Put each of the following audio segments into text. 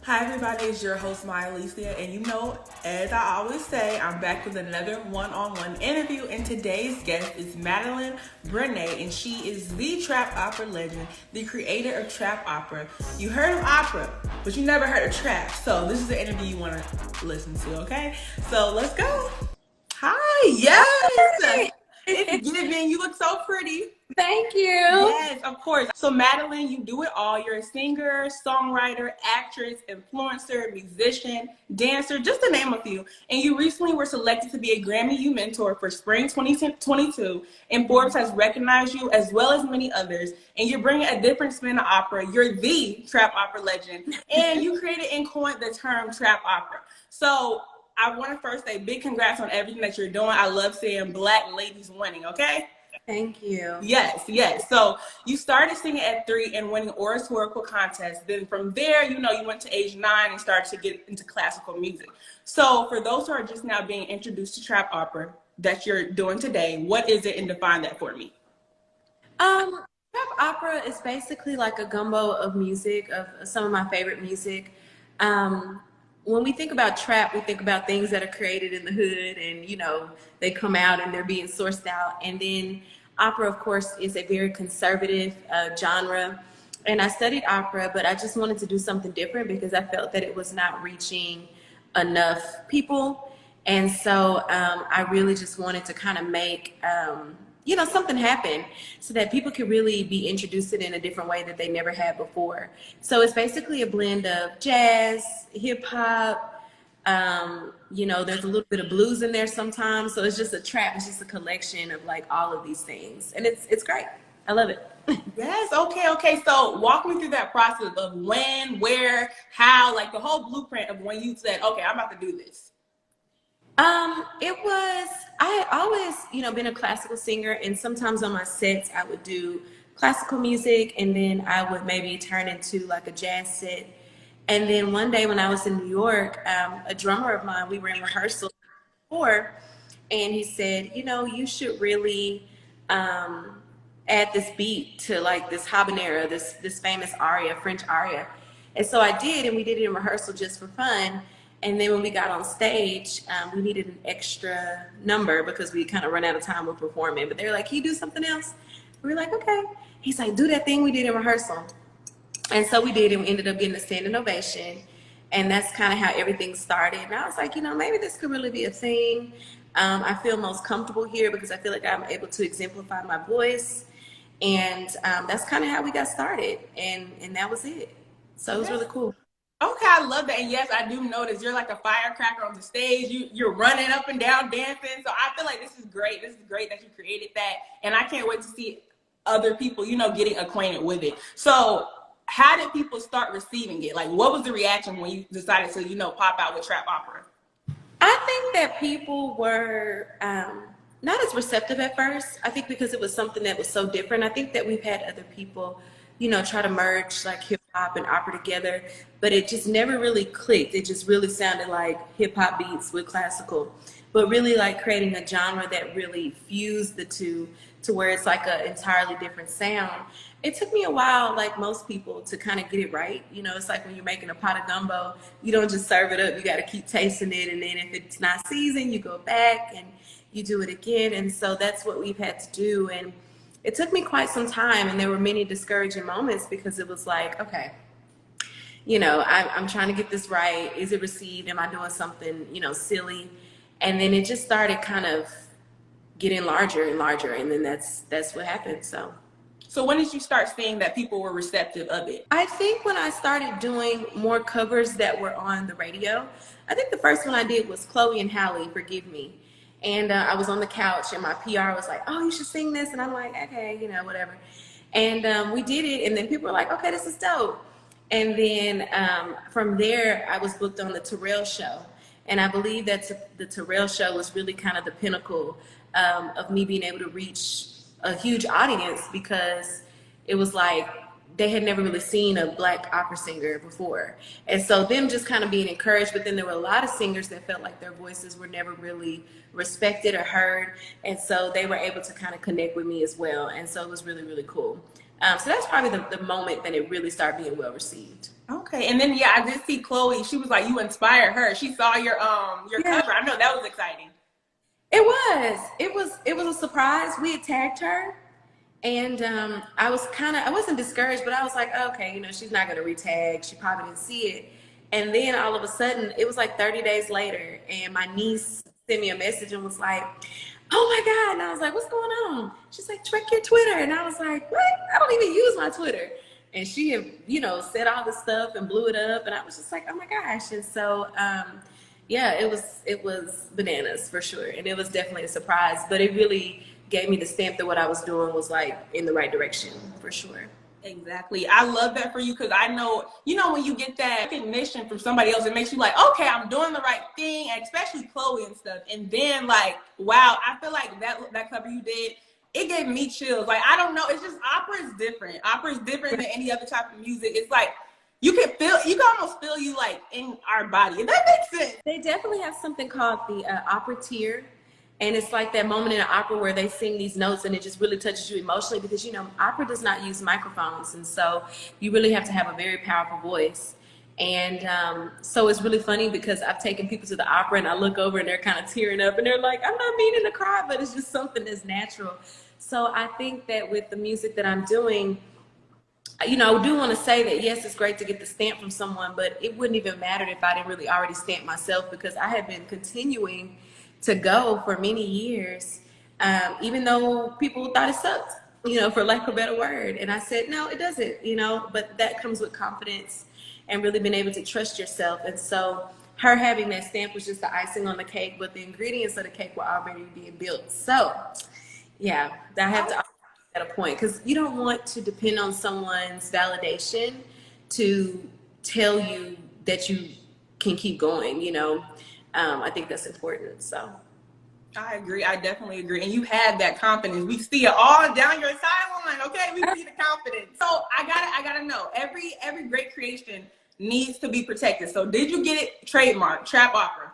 Hi everybody, it's your host, Alysia, and as I always say, I'm back with another one-on-one interview, and today's guest is Madelyn Brene, and she is the trap opera legend, the creator of trap opera. You heard of opera, but you never heard of trap, so this is the interview you want to listen to, okay? So let's go. Hi, yes! It's giving, you look so pretty. Thank you. Yes, of course. So Madelyn, you do it all. You're a singer, songwriter, actress, influencer, musician, dancer, just to name a few. And you recently were selected to be a Grammy U Mentor for Spring 2022. And Forbes has recognized you as well as many others. And you're bringing a different spin to opera. You're the trap opera legend. And you created and coined the term trap opera. So I want to first say big congrats on everything that you're doing. I love seeing Black ladies winning, okay? Thank you. Yes. So you started singing at 3 and winning oratorical contests. Then from there, you went to age 9 and started to get into classical music. So for those who are just now being introduced to trap opera that you're doing today, what is it, and define that for me? Trap opera is basically like a gumbo of music, of some of my favorite music. When we think about trap, we think about things that are created in the hood and, they come out and they're being sourced out. And then opera, of course, is a very conservative genre. And I studied opera, but I just wanted to do something different because I felt that it was not reaching enough people. And so I really just wanted to kind of make, something happen so that people could really be introduced in a different way that they never had before. So it's basically a blend of jazz, hip hop, there's a little bit of blues in there sometimes. So it's just a trap. It's just a collection of like all of these things. And it's great. I love it. Yes. Okay. So walk me through that process of when, where, how, like the whole blueprint of when you said, okay, I'm about to do this. I had always, been a classical singer, and sometimes on my sets I would do classical music and then I would maybe turn into like a jazz set. And then one day when I was in New York, a drummer of mine, we were in rehearsal before, and he said, you should really add this beat to like this habanera, this famous aria, French aria. And so I did, and we did it in rehearsal just for fun. And then when we got on stage, we needed an extra number because we kind of run out of time with performing. But they were like, can you do something else? We were like, okay. He's like, do that thing we did in rehearsal. And so we did, and we ended up getting a standing ovation. And that's kind of how everything started. And I was like, maybe this could really be a thing. I feel most comfortable here because I feel like I'm able to exemplify my voice. And that's kind of how we got started. And that was it. So it was really cool. Okay, I love that. And yes, I do notice you're like a firecracker on the stage. You're running up and down, dancing. So I feel like this is great. This is great that you created that. And I can't wait to see other people, getting acquainted with it. So how did people start receiving it? Like, what was the reaction when you decided to, pop out with trap opera? I think that people were not as receptive at first. I think because it was something that was so different. I think that we've had other people try to merge like hip hop and opera together, but it just never really clicked. It just really sounded like hip hop beats with classical, but really like creating a genre that really fused the two to where it's like an entirely different sound. It took me a while, like most people, to kind of get it right. It's like when you're making a pot of gumbo, you don't just serve it up. You got to keep tasting it. And then if it's not seasoned, you go back and you do it again. And so that's what we've had to do. And it took me quite some time, and there were many discouraging moments because it was like, okay, I'm trying to get this right. Is it received? Am I doing something, silly? And then it just started kind of getting larger and larger, and then that's what happened. So when did you start seeing that people were receptive of it? I think when I started doing more covers that were on the radio. I think the first one I did was Chloe and Halle, Forgive Me. And I was on the couch, and my PR was like, oh, you should sing this. And I'm like, okay, whatever. And we did it, and then people were like, okay, this is dope. And then from there, I was booked on the Terrell Show. And I believe that the Terrell Show was really kind of the pinnacle of me being able to reach a huge audience, because it was like they had never really seen a Black opera singer before. And so them just kind of being encouraged, but then there were a lot of singers that felt like their voices were never really respected or heard. And so they were able to kind of connect with me as well. And so it was really, really cool. So that's probably the moment that it really started being well received. Okay, and then yeah, I did see Chloe. She was like, you inspired her. She saw your Yeah, cover. I know that was exciting. it was. It was a surprise. We had tagged her, and I wasn't discouraged, but I was like, okay, you know, she's not gonna retag. She probably didn't see it. And then all of a sudden, it was like 30 days later, and my niece sent me a message and was like, oh my God. And I was like, what's going on? She's like, check your Twitter. And I was like, what? I don't even use my Twitter. And she had, you know, said all this stuff and blew it up. And I was just like, oh my gosh. And so, yeah, it was bananas for sure. And it was definitely a surprise, but it really gave me the stamp that what I was doing was like in the right direction for sure. Exactly. I love that for you because I know, you know, when you get that recognition from somebody else, it makes you like, okay, I'm doing the right thing, and especially Chloe and stuff. And then like, wow, I feel like that cover you did, it gave me chills. Like, I don't know, it's just opera is different. Opera is different than any other type of music. It's like you can almost feel you like in our body. If that makes sense. They definitely have something called the opera tier. And it's like that moment in an opera where they sing these notes and it just really touches you emotionally because, you know, opera does not use microphones. And so you really have to have a very powerful voice. And so it's really funny because I've taken people to the opera and I look over and they're kind of tearing up and they're like, I'm not meaning to cry, but it's just something that's natural. So I think that with the music that I'm doing, you know, I do want to say that, yes, it's great to get the stamp from someone, but it wouldn't even matter if I didn't really already stamp myself because I have been continuing to go for many years, even though people thought it sucked, you know, for lack of a better word. And I said, no, it doesn't, you know, but that comes with confidence and really being able to trust yourself. And so her having that stamp was just the icing on the cake, but the ingredients of the cake were already being built. So yeah, I have to at a point because you don't want to depend on someone's validation to tell you that you can keep going, you know. I think that's important. So I agree. I definitely agree. And you had that confidence. We see it all down your sideline. Okay, we see the confidence. So I gotta know. Every great creation needs to be protected. So did you get it trademarked? Trap opera.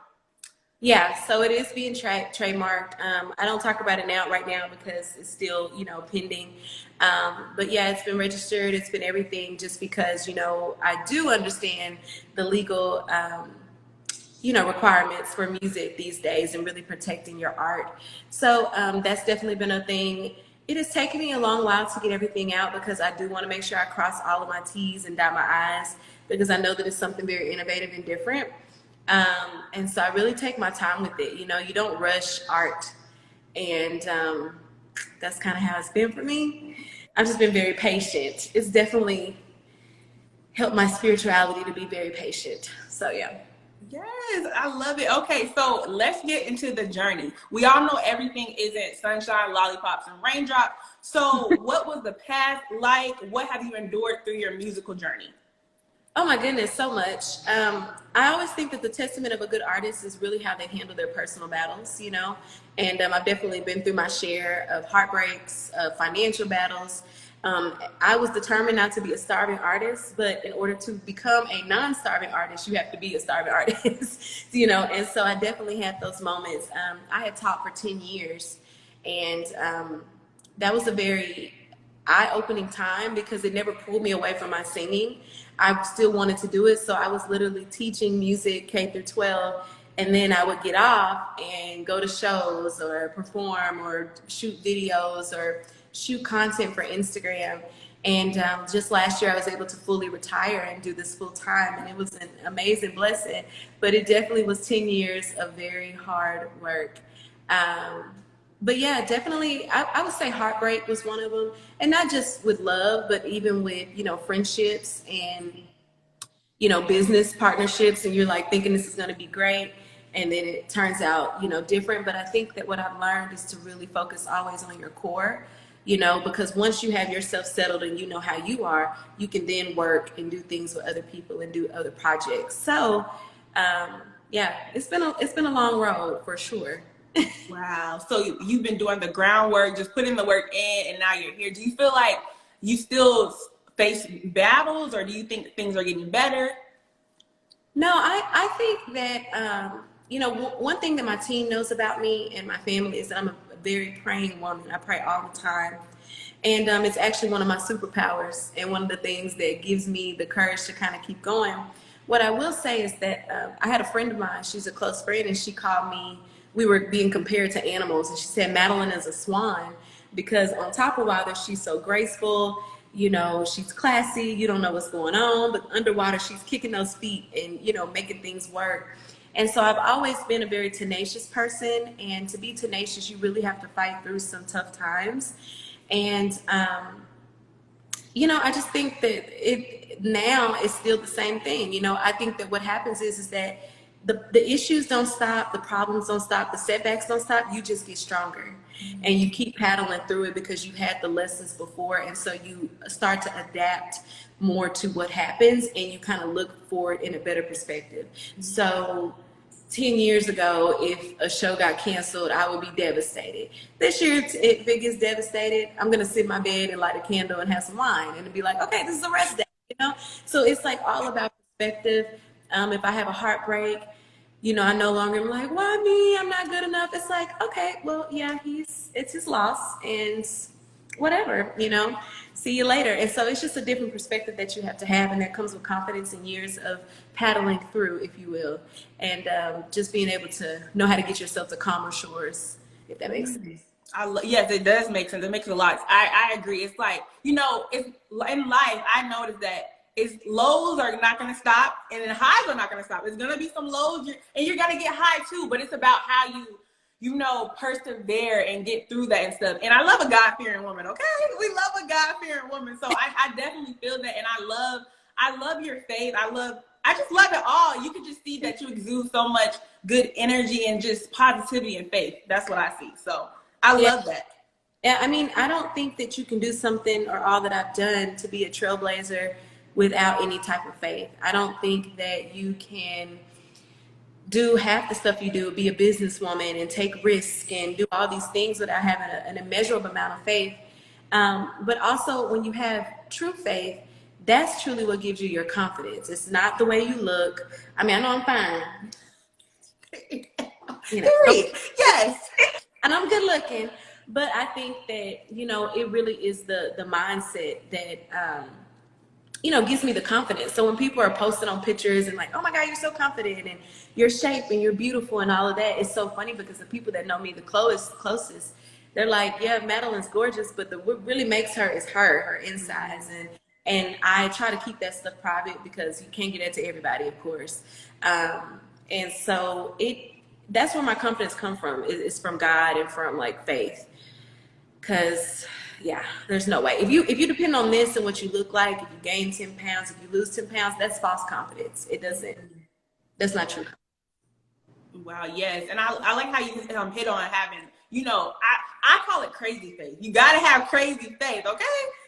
yeah, so it is being trademarked. I don't talk about it right now because it's still, you know, pending. But yeah, it's been registered. It's been everything just because, you know, I do understand the legal you know, requirements for music these days and really protecting your art. So that's definitely been a thing. It has taken me a long while to get everything out because I do want to make sure I cross all of my T's and dot my I's because I know that it's something very innovative and different. And so I really take my time with it. You know, you don't rush art. And that's kind of how it's been for me. I've just been very patient. It's definitely helped my spirituality to be very patient. So yeah. Yes, I love it. Okay, so let's get into the journey. We all know everything isn't sunshine, lollipops, and raindrops. So what was the path like? What have you endured through your musical journey? Oh my goodness, so much. I always think that the testament of a good artist is really how they handle their personal battles, you know? And I've definitely been through my share of heartbreaks, of financial battles. I was determined not to be a starving artist, but in order to become a non-starving artist, you have to be a starving artist, you know? And so I definitely had those moments. I had taught for 10 years, and that was a very eye-opening time because it never pulled me away from my singing. I still wanted to do it, so I was literally teaching music K through 12, and then I would get off and go to shows or perform or shoot videos or shoot content for Instagram. And just last year I was able to fully retire and do this full time, and it was an amazing blessing, but it definitely was 10 years of very hard work. But yeah, definitely, I would say heartbreak was one of them. And not just with love, but even with, you know, friendships and, you know, business partnerships. And you're like thinking this is going to be great. And then it turns out, you know, different. But I think that what I've learned is to really focus always on your core, you know, because once you have yourself settled and you know how you are, you can then work and do things with other people and do other projects. So, yeah, it's been a long road for sure. Wow. So you've been doing the groundwork, just putting the work in, and now you're here. Do you feel like you still face battles, or do you think things are getting better? No, I think that, you know, one thing that my team knows about me and my family is that I'm a very praying woman. I pray all the time. And it's actually one of my superpowers and one of the things that gives me the courage to kind of keep going. What I will say is that I had a friend of mine, she's a close friend, and she called me, we were being compared to animals, and she said Madelyn is a swan because on top of water, she's so graceful, you know, she's classy, you don't know what's going on, but underwater, she's kicking those feet and, you know, making things work. And so I've always been a very tenacious person, and to be tenacious, you really have to fight through some tough times. And, you know, I just think that it now is still the same thing. You know, I think that what happens is that the issues don't stop, the problems don't stop, the setbacks don't stop, you just get stronger. And you keep paddling through it because you had the lessons before, and so you start to adapt more to what happens, and you kind of look forward in a better perspective. So 10 years ago, if a show got canceled, I would be devastated. This year, if it gets devastated, I'm gonna sit in my bed and light a candle and have some wine and be like, okay, this is a rest day, you know? So it's like all about perspective. If I have a heartbreak, you know, I no longer am like, why me? I'm not good enough. It's like, okay, well, yeah, it's his loss and whatever, you know, see you later. And so it's just a different perspective that you have to have, and that comes with confidence and years of paddling through, if you will, and just being able to know how to get yourself to calmer shores, if that makes sense. Yes, it does make sense. It makes a lot. I agree. It's like, you know, it's in life, I noticed that lows are not going to stop, and then highs are not going to stop. It's going to be some lows, and you're going to get high too, but it's about how you know, persevere and get through that and stuff. And I love a God-fearing woman, okay? We love a God-fearing woman. So I definitely feel that, and I love your faith. I just love it all. You can just see that you exude so much good energy and just positivity and faith. That's what I see. So I love that. Yeah, I mean, I don't think that you can do something or all that I've done to be a trailblazer without any type of faith. I don't think that you can do half the stuff you do, be a businesswoman and take risks and do all these things without having an immeasurable amount of faith. But also when you have true faith, that's truly what gives you your confidence. It's not the way you look. I mean, I know I'm fine. You know, yes. And I'm good looking, but I think that, you know, it really is the mindset that, you know, gives me the confidence. So when people are posting on pictures and like, oh my God, you're so confident and your shape and you're beautiful and all of that, it's so funny because the people that know me the closest, they're like, yeah, Madelyn's gorgeous, but what really makes her is her insides. And I try to keep that stuff private because you can't get that to everybody, of course. And so that's where my confidence comes from. It's from God and from like faith. Cause yeah, there's no way. If you depend on this and what you look like, if you gain 10 pounds, if you lose 10 pounds, that's false confidence. That's not true. Wow, yes. And I like how you hit on having, you know, I call it crazy faith. You got to have crazy faith, okay?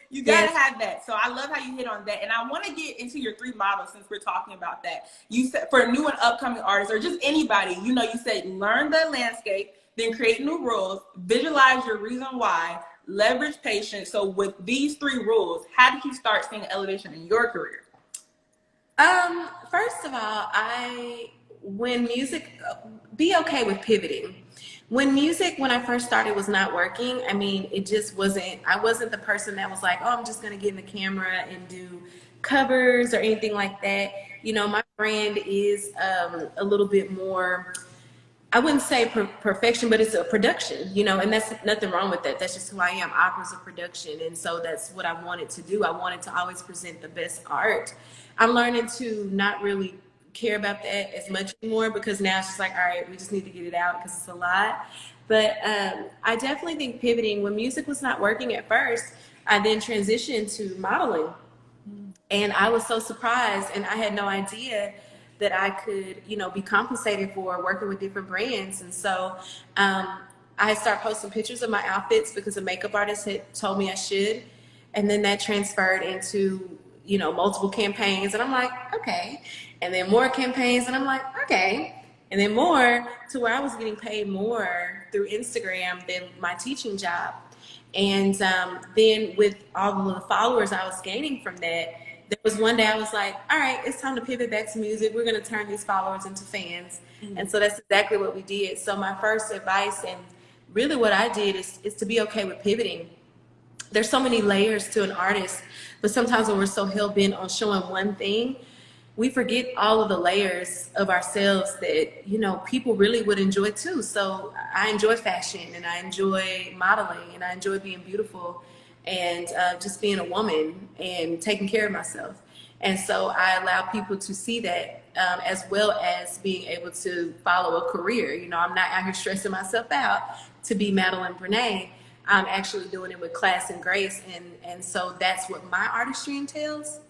You got to have that. So I love how you hit on that. And I want to get into your 3 models since we're talking about that. You said for new and upcoming artists or just anybody, you know, you said learn the landscape, then create new rules, visualize your reason why, leverage patience. So with these 3 rules, how did you start seeing elevation in your career? First of all, be okay with pivoting. When I first started was not working, I mean, I wasn't the person that was like, oh, I'm just going to get in the camera and do covers or anything like that. You know, my brand is a little bit more, I wouldn't say perfection, but it's a production, you know, and that's nothing wrong with that. That's just who I am. Opera's a production. And so that's what I wanted to do. I wanted to always present the best art. I'm learning to not really care about that as much anymore because now it's just like, all right, we just need to get it out because it's a lot. But I definitely think pivoting, when music was not working at first, I then transitioned to modeling. And I was so surprised, and I had no idea that I could, you know, be compensated for working with different brands. And so I started posting pictures of my outfits because a makeup artist had told me I should. And then that transferred into, you know, multiple campaigns. And I'm like, okay. And then more campaigns. And I'm like, okay. And then more to where I was getting paid more through Instagram than my teaching job. And then with all of the followers I was gaining from that, there was one day I was like, all right, it's time to pivot back to music. We're going to turn these followers into fans. Mm-hmm. And so that's exactly what we did. So my first advice, and really what I did is to be okay with pivoting. there's so many layers to an artist, but sometimes when we're so hell-bent on showing one thing, we forget all of the layers of ourselves that, you know, people really would enjoy too. So I enjoy fashion, and I enjoy modeling, and I enjoy being beautiful, and just being a woman and taking care of myself. And so I allow people to see that, as well as being able to follow a career. You know, I'm not out here stressing myself out to be Madelyn Brene. I'm actually doing it with class and grace. And so that's what my artistry entails.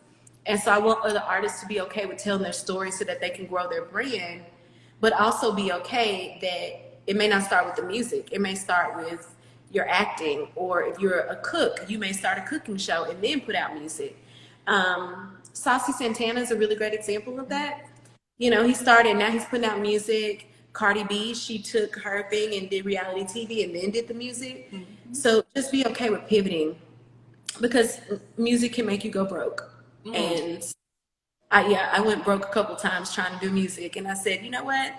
And so I want other artists to be okay with telling their story so that they can grow their brand, but also be okay that it may not start with the music. It may start with your acting, or if you're a cook, you may start a cooking show and then put out music. Saucy Santana is a really great example of that. You know, he started, now he's putting out music. Cardi B, she took her thing and did reality TV and then did the music. Mm-hmm. So just be okay with pivoting, because music can make you go broke. And I went broke a couple times trying to do music, and I said, you know what,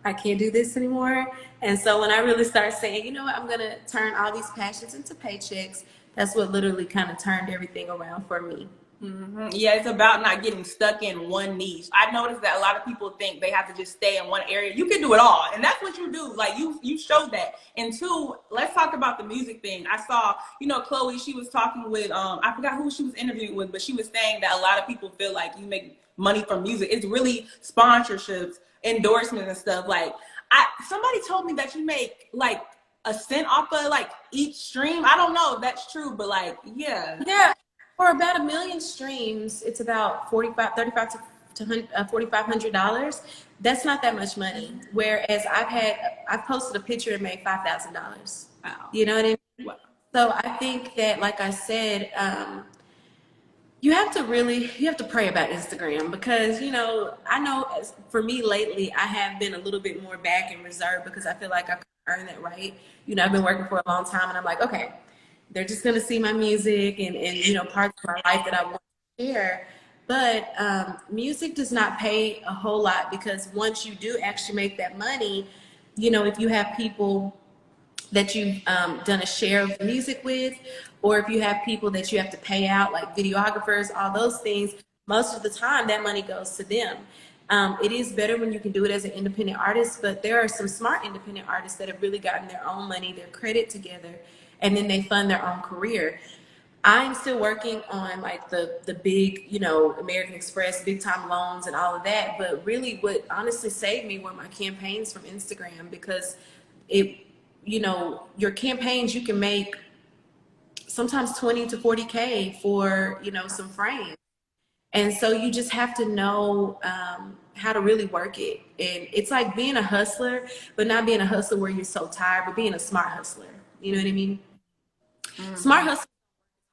I can't do this anymore. And so when I really started saying, you know what, I'm gonna turn all these passions into paychecks, that's what literally kind of turned everything around for me. Mm-hmm. Yeah, it's about not getting stuck in one niche. I noticed that a lot of people think they have to just stay in one area. You can do it all, and that's what you do. Like you showed that. And two, let's talk about the music thing. I saw, you know, Chloe, she was talking with I forgot who she was interviewing with, but she was saying that a lot of people feel like you make money from music. It's really sponsorships, endorsements, and stuff. Like somebody told me that you make like a cent off of like each stream. I don't know if that's true, but like yeah. For about 1 million streams, it's about $35 to $4,500. That's not that much money. Whereas I've posted a picture and made $5,000. Wow. You know what I mean? Wow. So I think that, like I said, you have to pray about Instagram, because, you know, I know for me lately, I have been a little bit more back and reserved because I feel like I've earned that right. You know, I've been working for a long time, and I'm like, okay, they're just going to see my music and, you know, parts of my life that I want to share. But music does not pay a whole lot, because once you do actually make that money, you know, if you have people that you've done a share of the music with, or if you have people that you have to pay out, like videographers, all those things, most of the time that money goes to them. It is better when you can do it as an independent artist, but there are some smart independent artists that have really gotten their own money, their credit together, and then they fund their own career. I'm still working on like the big, you know, American Express, big time loans and all of that. But really what honestly saved me were my campaigns from Instagram, because you know, your campaigns, you can make sometimes 20 to 40K for, you know, some frames. And so you just have to know how to really work it. And it's like being a hustler, but not being a hustler where you're so tired, but being a smart hustler. You know what I mean? Mm-hmm. Smart hustlers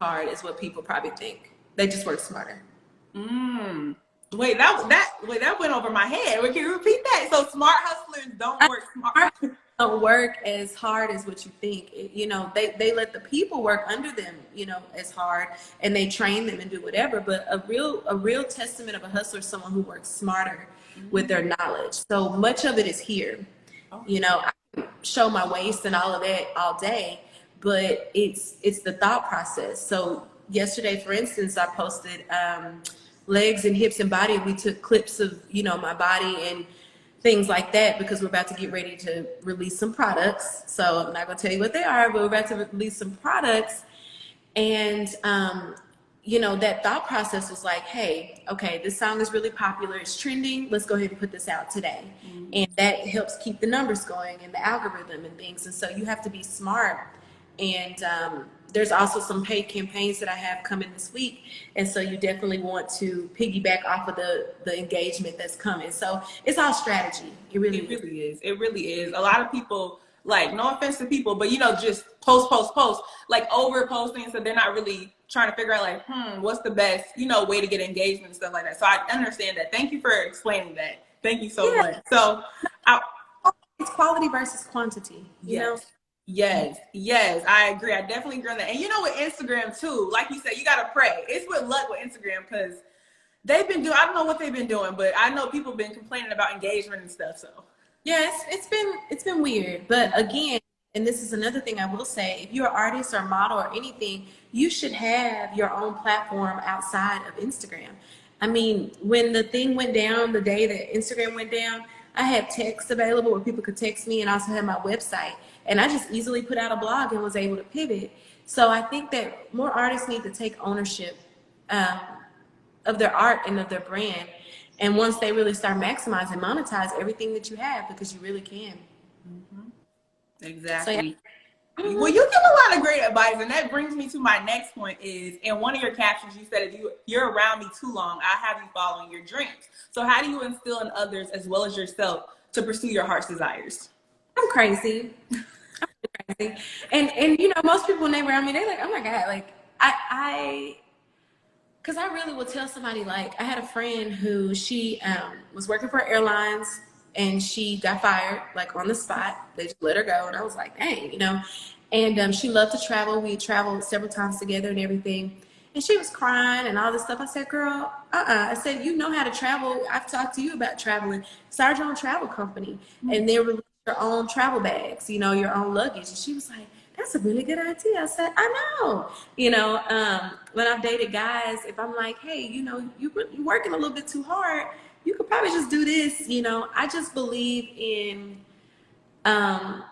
hard is what people probably think. They just work smarter. Wait, that went over my head. Can you repeat that? So smart hustlers don't work smart. Don't work as hard as what you think. You know, they let the people work under them, you know, as hard, and they train them and do whatever. But a real testament of a hustler is someone who works smarter with their knowledge. So much of it is here. You know, I can show my waist and all of that all day, but it's the thought process. So yesterday, for instance, I posted legs and hips and body. We took clips of, you know, my body and things like that, because we're about to get ready to release some products. So I'm not gonna tell you what they are, but we're about to release some products. And you know, that thought process was like, hey, okay, this song is really popular, it's trending, let's go ahead and put this out today. And that helps keep the numbers going and the algorithm and things. And so you have to be smart. And there's also some paid campaigns that I have coming this week. And so you definitely want to piggyback off of the engagement that's coming. So it's all strategy. It really is. It really is. A lot of people, like, no offense to people, but, you know, just post, like over posting. So they're not really trying to figure out like, what's the best, you know, way to get engagement and stuff like that. So I understand that. Thank you for explaining that. Thank you so much. So it's quality versus quantity, you know? Yes, I agree. I definitely agree on that. And you know, with Instagram too, like you said, you gotta pray. It's with luck with Instagram, because they've been doing, I don't know what they've been doing, but I know people have been complaining about engagement and stuff. So yes, it's been weird. But again, and this is another thing I will say, if you're an artist or model or anything, you should have your own platform outside of Instagram. I mean, when the thing went down, the day that Instagram went down, I had text available where people could text me, and I also had my website. And I just easily put out a blog and was able to pivot. So I think that more artists need to take ownership um, of their art and of their brand. And once they really start maximizing, monetize everything that you have, because you really can. Exactly. So, yeah. Well, you give a lot of great advice, and that brings me to my next point is, in one of your captions, you said, if you're around me too long, I have you following your dreams. So how do you instill in others as well as yourself to pursue your heart's desires? I'm crazy. I'm crazy. And you know, most people when they around me, they're like, oh my God, like because I really will tell somebody, like, I had a friend who she was working for airlines, and she got fired, like, on the spot. They just let her go. And I was like, dang, you know. And she loved to travel. We traveled several times together and everything. And she was crying and all this stuff. I said, girl, I said, you know how to travel. I've talked to you about traveling. Start your own travel company. And then release your own travel bags, you know, your own luggage. And she was like, that's a really good idea. I said, I know. You know, when I've dated guys, if I'm like, hey, you know, you're working a little bit too hard, you could probably just do this. You know, I just believe in, I'm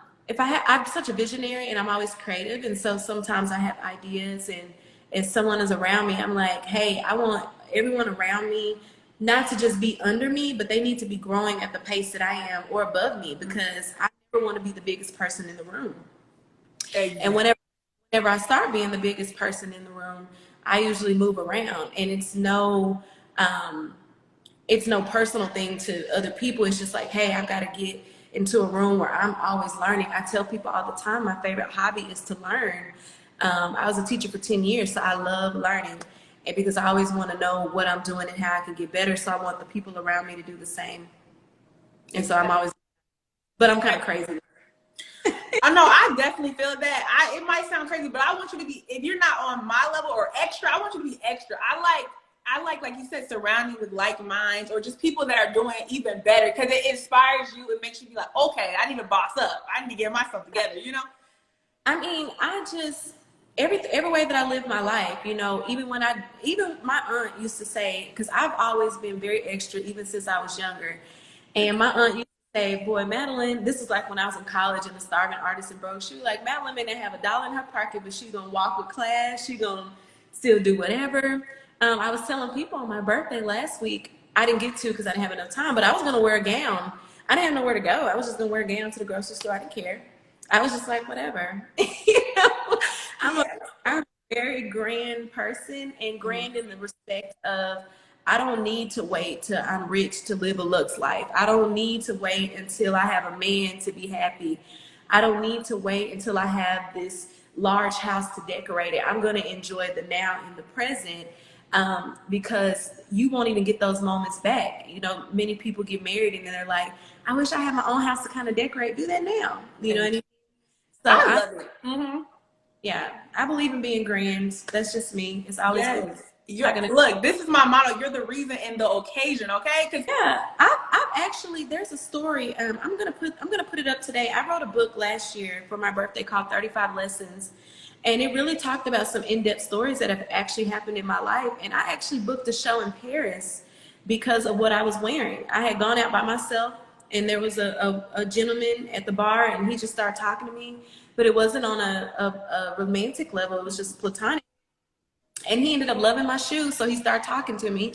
such a visionary, and I'm always creative. And so sometimes I have ideas, and if someone is around me, I'm like, hey, I want everyone around me not to just be under me, but they need to be growing at the pace that I am or above me, because I never want to be the biggest person in the room. Exactly. And whenever I start being the biggest person in the room, I usually move around, and it's no personal thing to other people. It's just like, hey, I've got to get into a room where I'm always learning. I tell people all the time, my favorite hobby is to learn. I was a teacher for 10 years, so I love learning, and because I always want to know what I'm doing and how I can get better. So I want the people around me to do the same. And so I'm always, but I'm kind of crazy. I know, I definitely feel that. It might sound crazy, but I want you to be, if you're not on my level or extra, I want you to be extra. I like you said, surrounding with like minds, or just people that are doing even better, because it inspires you. It makes you be like, okay, I need to boss up. I need to get myself together, you know? I mean, every way that I live my life, you know, even my aunt used to say, because I've always been very extra even since I was younger. And my aunt used to say, boy, Madelyn, this is like when I was in college and a starving artist in broke. She was like, Madelyn may not have $1 in her pocket, but she's gonna walk with class. She's gonna still do whatever. I was telling people on my birthday last week, I didn't get to because I didn't have enough time, but I was gonna wear a gown. I didn't have nowhere to go. I was just gonna wear a gown to the grocery store. I didn't care. I was just like, whatever. You know, I'm a very grand person, and grand in the respect of, I don't need to wait till I'm rich to live a luxe life. I don't need to wait until I have a man to be happy. I don't need to wait until I have this large house to decorate it. I'm going to enjoy the now and the present, because you won't even get those moments back. You know, many people get married and they're like, I wish I had my own house to kind of decorate. Do that now. You know what I mean? So I love it. Mm-hmm. Yeah, I believe in being grand. That's just me. It's always good. Look, this is my motto. You're the reason and the occasion, okay? Yeah, I've actually, there's a story. I'm gonna put it up today. I wrote a book last year for my birthday called 35 Lessons, and it really talked about some in-depth stories that have actually happened in my life. And I actually booked a show in Paris because of what I was wearing. I had gone out by myself, and there was a gentleman at the bar, and he just started talking to me, but it wasn't on a romantic level. It was just platonic. And he ended up loving my shoes, so he started talking to me.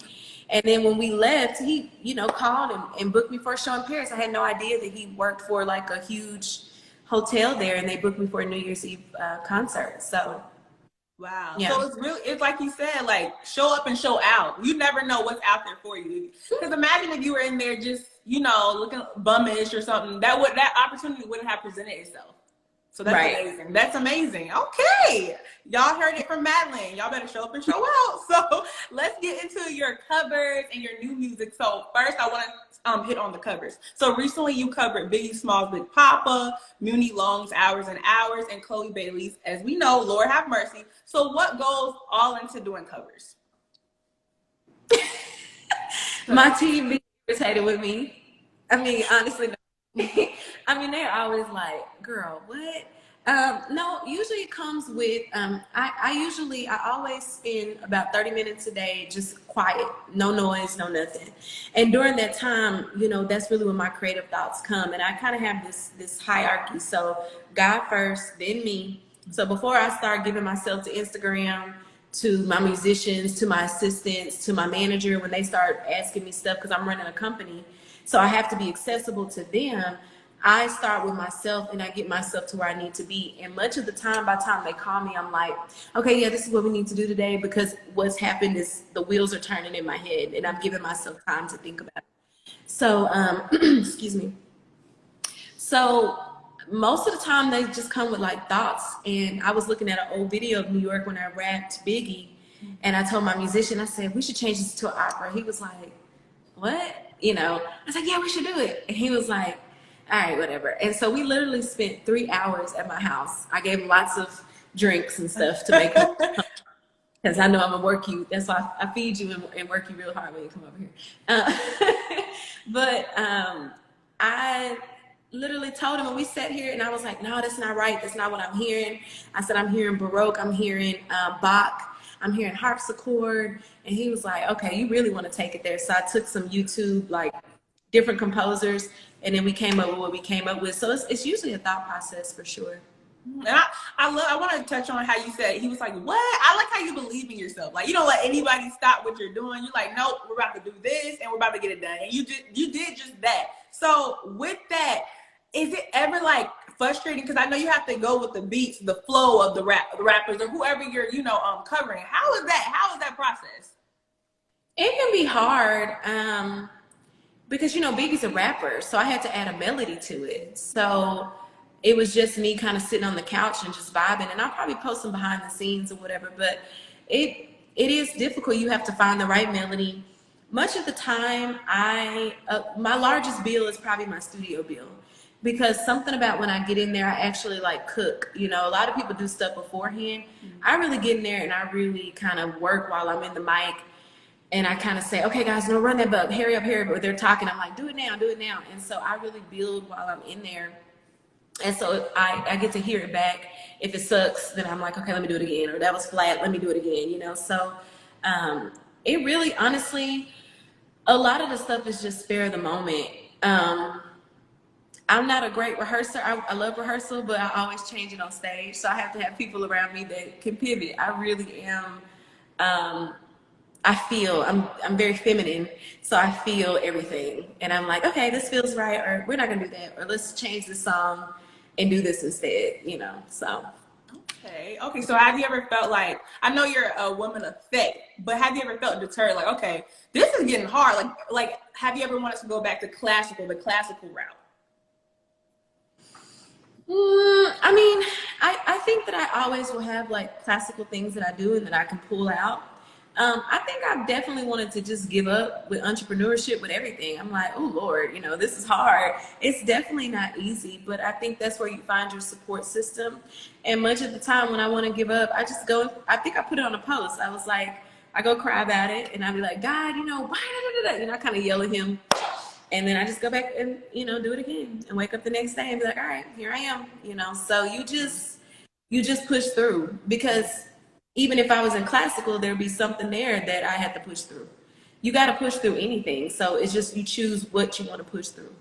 And then when we left, he, you know, called and booked me for a show in Paris. I had no idea that he worked for like a huge hotel there, and they booked me for a New Year's Eve concert. So, wow. Yeah. So it's like you said, like, show up and show out. You never know what's out there for you. Because imagine if you were in there just, you know, looking bummish or something, that opportunity wouldn't have presented itself. So that's amazing. That's amazing. Okay. Y'all heard it from Madelyn. Y'all better show up and show out. So let's get into your covers and your new music. So first I want to hit on the covers. So recently you covered Biggie Smalls' Big Papa, Muni Long's Hours and Hours, and Chloe Bailey's, as we know, Lord Have Mercy. So what goes all into doing covers? My team be irritated with me. I mean, honestly, I mean, they're always like, girl, what? No, usually it comes with, I always spend about 30 minutes a day just quiet, no noise, no nothing. And during that time, you know, that's really when my creative thoughts come. And I kind of have this hierarchy. So God first, then me. So before I start giving myself to Instagram, to my musicians, to my assistants, to my manager, when they start asking me stuff, because I'm running a company, so I have to be accessible to them. I start with myself and I get myself to where I need to be. And much of the time, by the time they call me, I'm like, okay, yeah, this is what we need to do today, because what's happened is the wheels are turning in my head and I'm giving myself time to think about it. So, excuse me. So most of the time they just come with like thoughts. And I was looking at an old video of New York when I rapped Biggie. And I told my musician, I said, we should change this to an opera. He was like, what? You know, I was like, yeah, we should do it. And he was like, all right, whatever. And so we literally spent 3 hours at my house. I gave him lots of drinks and stuff to make him, because I know I'm gonna work you. That's why I feed you and work you real hard when you come over here. But I literally told him, when we sat here, and I was like, no, that's not right. That's not what I'm hearing. I said, I'm hearing Baroque. I'm hearing Bach. I'm hearing harpsichord. And he was like, okay, you really want to take it there. So I took some YouTube, like different composers, and then we came up with what we came up with. So it's usually a thought process for sure. And I want to touch on how you said, he was like, what? I like how you believe in yourself. Like, you don't let anybody stop what you're doing. You're like, nope, we're about to do this and we're about to get it done. And you did just that. So with that, is it ever like frustrating? Because I know you have to go with the beats, the flow of the rappers or whoever you're, covering. How is that process? It can be hard. Because, Biggie's a rapper, so I had to add a melody to it. So it was just me kind of sitting on the couch and just vibing. And I'll probably post some behind the scenes or whatever, but it is difficult. You have to find the right melody. Much of the time, my largest bill is probably my studio bill, because something about when I get in there, I actually like cook. A lot of people do stuff beforehand. I really get in there and I really kind of work while I'm in the mic. And I kind of say, okay, guys, no, run that bug, hurry up. But they're talking, I'm like, do it now. And so I really build while I'm in there. And so I get to hear it back. If it sucks, then I'm like, okay, let me do it again. Or that was flat, let me do it again, So it really, honestly, a lot of the stuff is just spare the moment. I'm not a great rehearser. I love rehearsal, but I always change it on stage. So I have to have people around me that can pivot. I really am. I feel, I'm very feminine, so I feel everything. And I'm like, okay, this feels right, or we're not gonna do that, or let's change the song and do this instead, so. Okay, so have you ever felt like, I know you're a woman of faith, but have you ever felt deterred, like, okay, this is getting hard, like have you ever wanted to go back to the classical route? I mean, I think that I always will have like classical things that I do and that I can pull out. I think I've definitely wanted to just give up with entrepreneurship, with everything. I'm like, oh Lord, this is hard. It's definitely not easy, but I think that's where you find your support system. And much of the time when I want to give up, I just go, I think I put it on a post. I was like, I go cry about it and I'll be like, God, why, I kind of yell at him. And then I just go back and, do it again and wake up the next day and be like, all right, here I am, so you just push through, because even if I was in classical, there'd be something there that I had to push through. You got to push through anything. So it's just, you choose what you want to push through.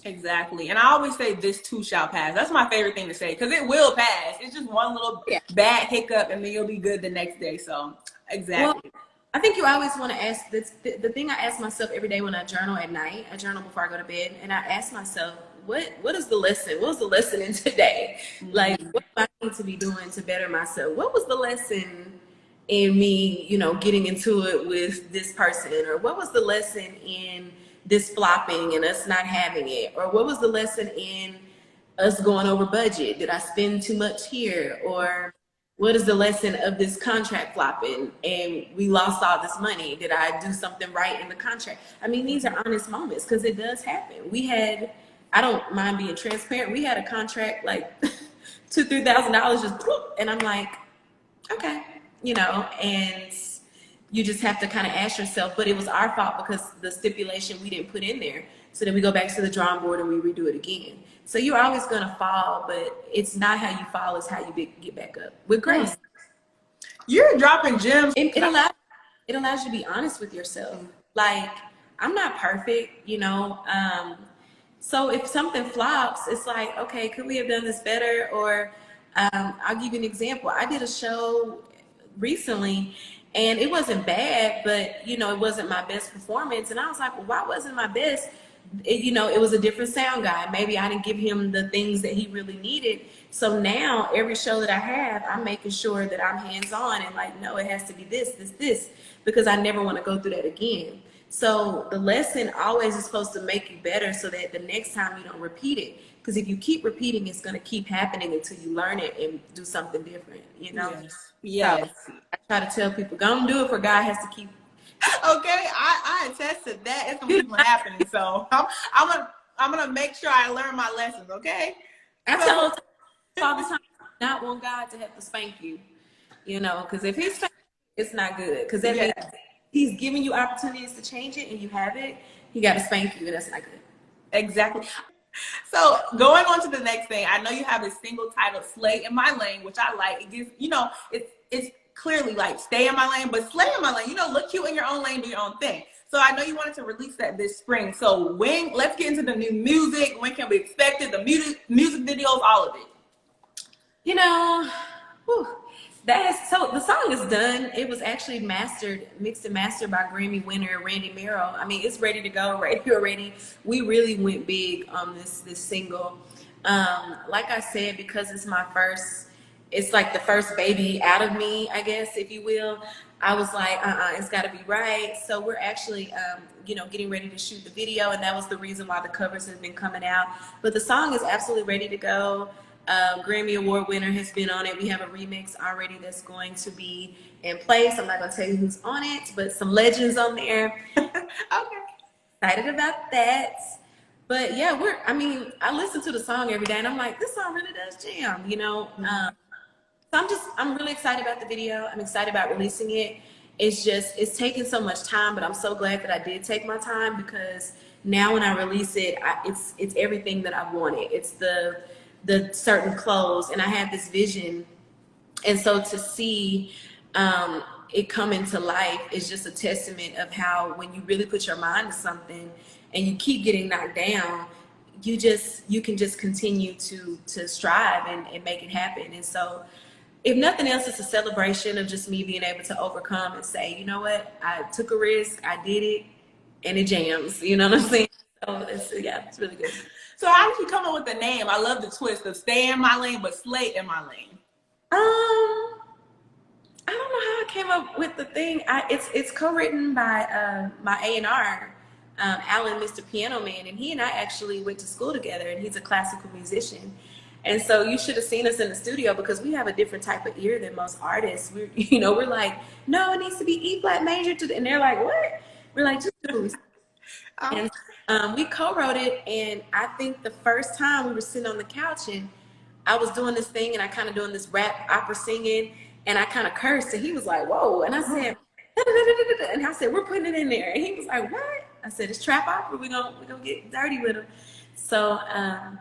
Exactly. And I always say, this too shall pass. That's my favorite thing to say, because it will pass. It's just one little bad hiccup and then you'll be good the next day. So exactly. Well, I think you always want to ask this. The thing I ask myself every day when I journal at night, I journal before I go to bed, and I ask myself, what is the lesson? What was the lesson in today? Like, what do I need to be doing to better myself? What was the lesson in me, getting into it with this person? Or what was the lesson in this flopping and us not having it? Or what was the lesson in us going over budget? Did I spend too much here? Or what is the lesson of this contract flopping and we lost all this money? Did I do something right in the contract? I mean, these are honest moments, because it does happen. I don't mind being transparent. We had a contract like $2,000-$3,000 just poof, and I'm like, okay, and you just have to kind of ask yourself, but it was our fault because the stipulation we didn't put in there. So then we go back to the drawing board and we redo it again. So you're always gonna fall, but it's not how you fall, it's how you get back up with grace. You're dropping gems. It allows you to be honest with yourself. Like, I'm not perfect, you know. So if something flops, it's like, okay, could we have done this better? Or I'll give you an example. I did a show recently and it wasn't bad, but you know, it wasn't my best performance. And I was like, well, why wasn't my best? You know, it was a different sound guy. Maybe I didn't give him the things that he really needed. So now every show that I have, I'm making sure that I'm hands-on and like, no, it has to be this, because I never want to go through that again. So the lesson always is supposed to make you better so that the next time you don't repeat it. Because if you keep repeating, it's going to keep happening until you learn it and do something different, you know? Yes. So I try to tell people, go do it, for God has to keep. Okay, I attest to that. It's gonna keep on happening. So I'm gonna make sure I learn my lessons. Okay. I tell them all the time, not want God to have to spank you, you know, because if He's spanking you, it's not good. Because that means He's giving you opportunities to change it, and you have it. He got to spank you, and that's not good. Exactly. So going on to the next thing, I know you have a single titled "Slay in My Lane," which I like. It gives, you know, it's clearly like stay in my lane, but slay in my lane. You know, look cute in your own lane, do your own thing. So I know you wanted to release that this spring. So let's get into the new music. When can we expect it? The music videos, all of it. You know, so the song is done. It was actually mixed and mastered by Grammy winner Randy Merrill. I mean, it's ready to go, radio ready. We really went big on this single. Like I said, because it's like the first baby out of me, I guess, if you will. I was like, it's got to be right. So we're actually, you know, getting ready to shoot the video, and that was the reason why the covers have been coming out. But the song is absolutely ready to go. Grammy Award winner has been on it. We have a remix already that's going to be in place. I'm not going to tell you who's on it, but some legends on there. Okay. Excited about that. But yeah, I listen to the song every day and I'm like, this song really does jam, you know? So I'm really excited about the video. I'm excited about releasing it. It's taken so much time, but I'm so glad that I did take my time, because now when I release it, it's everything that I wanted. It's the certain clothes, and I had this vision. And so to see it come into life is just a testament of how when you really put your mind to something and you keep getting knocked down, you can just continue to strive and make it happen. And so if nothing else, it's a celebration of just me being able to overcome and say, you know what, I took a risk, I did it, and it jams. You know what I'm saying? So it's really good. So how did you come up with the name? I love the twist of stay in my lane, but slay in my lane. I don't know how I came up with the thing. It's co-written by my A&R, Alan, Mr. Piano Man, and he and I actually went to school together, and he's a classical musician. And so you should have seen us in the studio, because we have a different type of ear than most artists. We're like, no, it needs to be E flat major and they're like, what? We're like, just do it. And we co-wrote it, and I think the first time we were sitting on the couch and I was doing this thing and I kind of doing this rap opera singing, and I kind of cursed, and he was like, whoa. And I said, and I said, we're putting it in there. And he was like, what? I said, it's trap opera. We're gonna get dirty with him. So I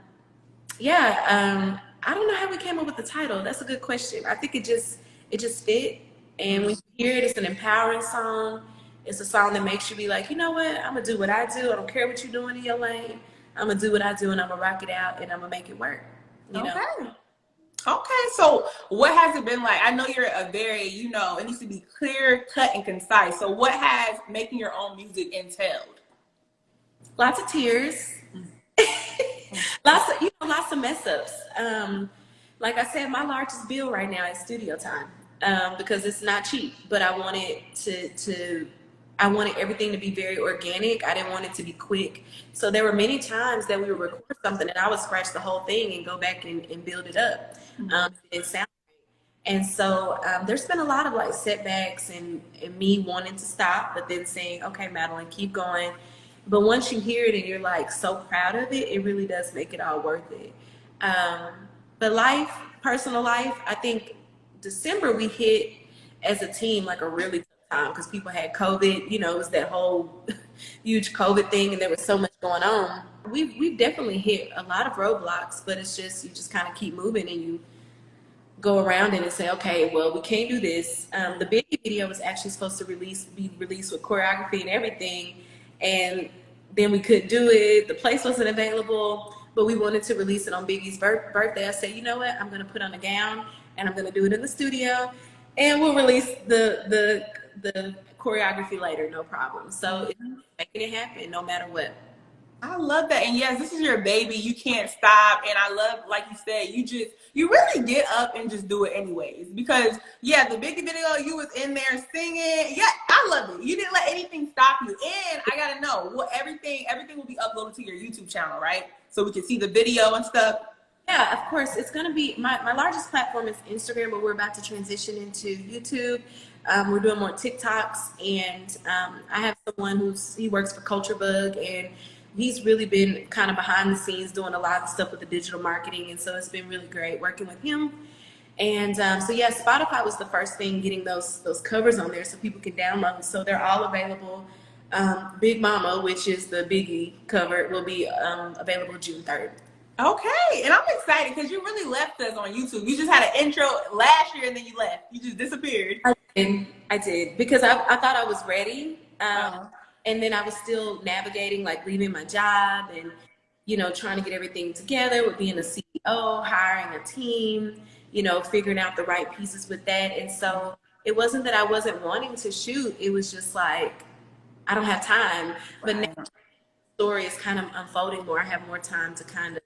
don't know how we came up with the title. That's a good question. I think it just fit. And when you hear it, it's an empowering song. It's a song that makes you be like, you know what? I'm gonna do what I do. I don't care what you're doing in your lane. I'm gonna do what I do, and I'm gonna rock it out, and I'm gonna make it work. You know? Okay. So what has it been like? I know you're a very, it needs to be clear, cut, and concise. So what has making your own music entailed? Lots of tears. Lots of mess ups. Like I said, my largest bill right now is studio time, because it's not cheap, but I wanted I wanted everything to be very organic. I didn't want it to be quick. So there were many times that we would record something and I would scratch the whole thing and go back and build it up. It sounded great. And so there's been a lot of like setbacks and me wanting to stop, but then saying, okay, Madelyn, keep going. But once you hear it and you're like so proud of it, it really does make it all worth it. But personal life, I think December we hit as a team like a really tough time because people had COVID. You know, it was that whole huge COVID thing, and there was so much going on. We've definitely hit a lot of roadblocks, but it's just you just kind of keep moving and you go around it and say, okay, well, we can't do this. The Biggie video was actually supposed to be released with choreography and everything, and then we couldn't do it. The place wasn't available, but we wanted to release it on Biggie's birthday. I said, you know what? I'm going to put on a gown and I'm going to do it in the studio, and we'll release the choreography later, no problem. So it's making it happen no matter what. I love that. And yes, this is your baby. You can't stop. And I love, like you said, you really get up and just do it anyways. Because yeah, the Biggie video, you was in there singing. Yeah, I love it. You didn't let anything stop you. And I gotta know, well, everything will be uploaded to your YouTube channel, right? So we can see the video and stuff. Yeah, of course. It's gonna be my largest platform is Instagram, but we're about to transition into YouTube. We're doing more TikToks, and I have someone he works for Culture Bug, and he's really been kind of behind the scenes doing a lot of stuff with the digital marketing, and so it's been really great working with him. And so yeah, Spotify was the first thing, getting those covers on there so people can download. So they're all available. Big Mama, which is the Biggie cover, will be available June 3rd. Okay, and I'm excited because you really left us on YouTube. You just had an intro last year and then you left. You just disappeared. I did because I thought I was ready. And then I was still navigating, like leaving my job and, you know, trying to get everything together with being a CEO, hiring a team, you know, figuring out the right pieces with that. And so it wasn't that I wasn't wanting to shoot. It was just like, I don't have time. But now the story is kind of unfolding more. I have more time to kind of,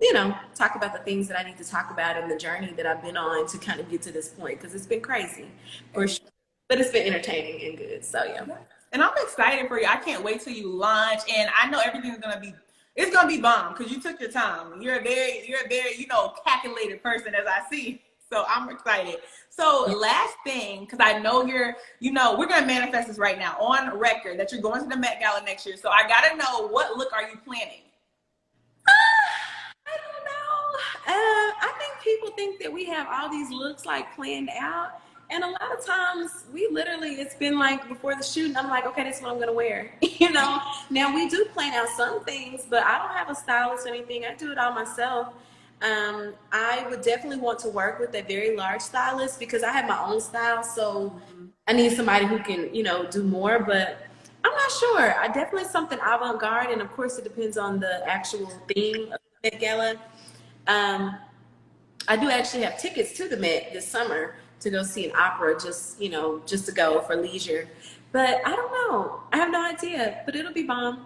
you know, talk about the things that I need to talk about and the journey that I've been on to kind of get to this point, because it's been crazy for sure. But it's been entertaining and good. So yeah. And I'm excited for you. I can't wait till you launch. And I know everything's gonna be bomb because you took your time. You're a very, you know, calculated person, as I see. So I'm excited. So last thing, because I know we're gonna manifest this right now on record that you're going to the Met Gala next year. So I gotta know, what look are you planning? I don't know. I think people think that we have all these looks like planned out. And a lot of times it's been like before the shoot, and I'm like, okay, that's what I'm going to wear. You know, now we do plan out some things, but I don't have a stylist or anything. I do it all myself. I would definitely want to work with a very large stylist because I have my own style. So I need somebody who can, you know, do more, but I'm not sure. I definitely something avant-garde. And of course it depends on the actual theme of the Met Gala. I do actually have tickets to the Met this summer to go see an opera, just to go for leisure. But I don't know. I have no idea, but it'll be bomb.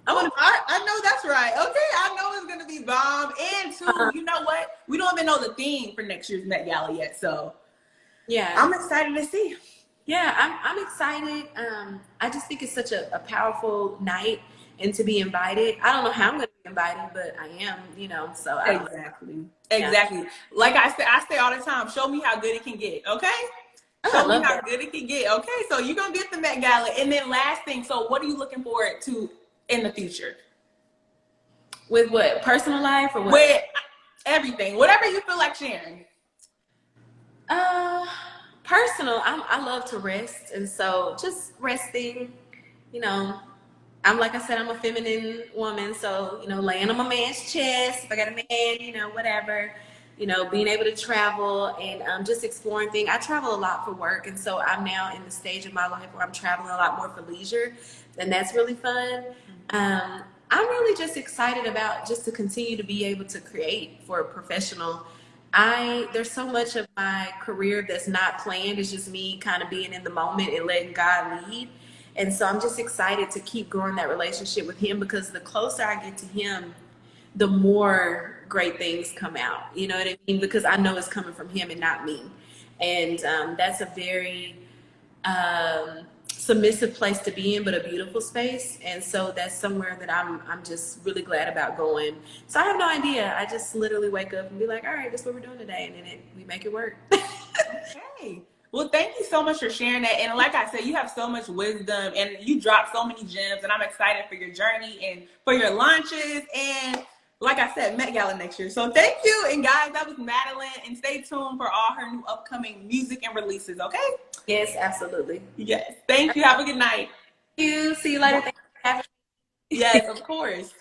I know that's right. Okay, I know it's gonna be bomb. And too, you know what? We don't even know the theme for next year's Met Gala yet, so yeah, I'm excited to see. Yeah, I'm excited. I just think it's such a powerful night, and to be invited. I don't know how I'm gonna be invited, but I am. You know, so Exactly. Like I say all the time, show me how good it can get, okay? Show me how good it can get, okay? So you're going to be at the Met Gala. And then last thing, so what are you looking forward to in the future? With what? Personal life or what? With everything. Whatever you feel like sharing. Personal, I love to rest. And so just resting, you know. Like I said, I'm a feminine woman, so, you know, laying on my man's chest, if I got a man, you know, whatever, you know, being able to travel and just exploring things. I travel a lot for work, and so I'm now in the stage of my life where I'm traveling a lot more for leisure, and that's really fun. I'm really just excited about just to continue to be able to create for a professional. There's so much of my career that's not planned. It's just me kind of being in the moment and letting God lead. And so I'm just excited to keep growing that relationship with him, because the closer I get to him, the more great things come out. You know what I mean? Because I know it's coming from him and not me. And that's a very submissive place to be in, but a beautiful space. And so that's somewhere that I'm just really glad about going. So I have no idea. I just literally wake up and be like, all right, that's what we're doing today. And then we make it work. Okay. Well, thank you so much for sharing that. And like I said, you have so much wisdom and you drop so many gems, and I'm excited for your journey and for your launches. And like I said, Met Gala next year. So thank you. And guys, that was Madelyn. And stay tuned for all her new upcoming music and releases, okay? Yes, absolutely. Yes. Thank you. Have a good night. Thank you. See you later. Thank you for having me. Yes, of course.